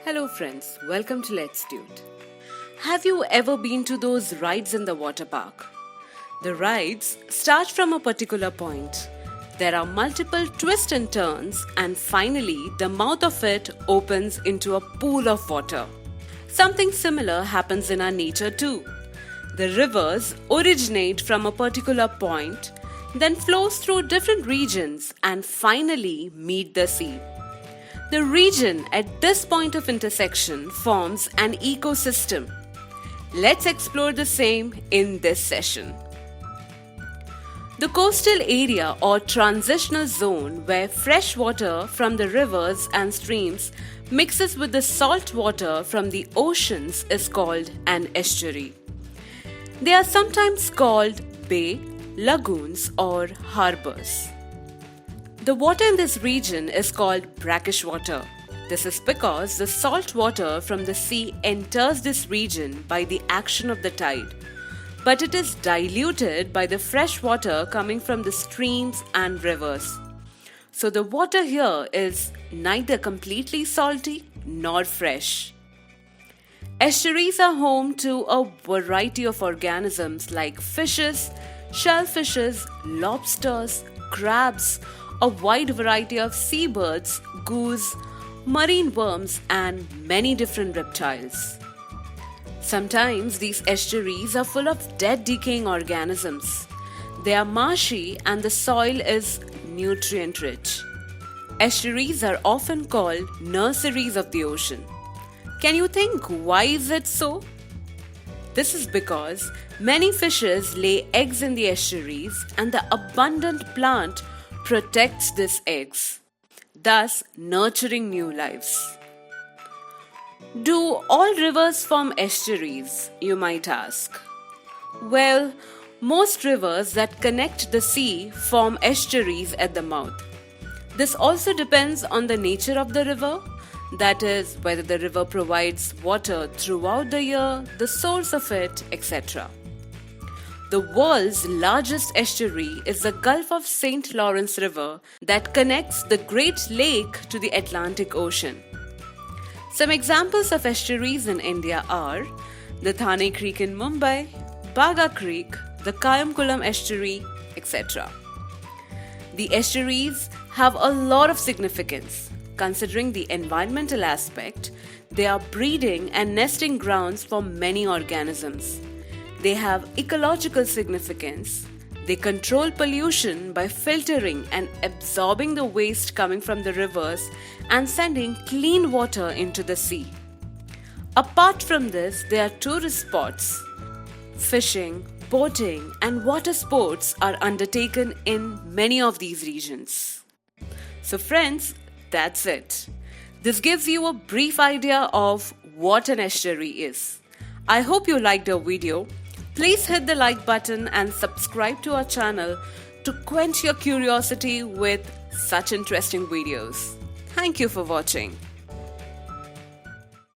Hello friends, welcome to Let's Dude. Have you ever been to those rides in the water park? The rides start from a particular point. There are multiple twists and turns, and finally the mouth of it opens into a pool of water. Something similar happens in our nature too. The rivers originate from a particular point, then flows through different regions and finally meet the sea. The region at this point of intersection forms an ecosystem. Let's explore the same in this session. The coastal area or transitional zone where fresh water from the rivers and streams mixes with the salt water from the oceans is called an estuary. They are sometimes called bay, lagoons or harbors. The water in this region is called brackish water. This is because the salt water from the sea enters this region by the action of the tide, but it is diluted by the fresh water coming from the streams and rivers. So the water here is neither completely salty nor fresh. Estuaries are home to a variety of organisms like fishes, shellfishes, lobsters, crabs, a wide variety of seabirds, goose, marine worms, and many different reptiles. Sometimes these estuaries are full of dead, decaying organisms. They are marshy and the soil is nutrient rich. Estuaries are often called nurseries of the ocean. Can you think why is it so? This is because many fishes lay eggs in the estuaries and the abundant plant protects these eggs, thus nurturing new lives. Do all rivers form estuaries, you might ask? Well, most rivers that connect the sea form estuaries at the mouth. This also depends on the nature of the river, that is, whether the river provides water throughout the year, the source of it, etc. The world's largest estuary is the Gulf of St. Lawrence River that connects the Great Lake to the Atlantic Ocean. Some examples of estuaries in India are the Thane Creek in Mumbai, Baga Creek, the Kayamkulam Estuary, etc. The estuaries have a lot of significance. Considering the environmental aspect, they are breeding and nesting grounds for many organisms. They have ecological significance. They control pollution by filtering and absorbing the waste coming from the rivers and sending clean water into the sea. Apart from this, they are tourist spots. Fishing, boating, and water sports are undertaken in many of these regions. So friends, that's it. This gives you a brief idea of what an estuary is. I hope you liked our video. Please hit the like button and subscribe to our channel to quench your curiosity with such interesting videos. Thank you for watching.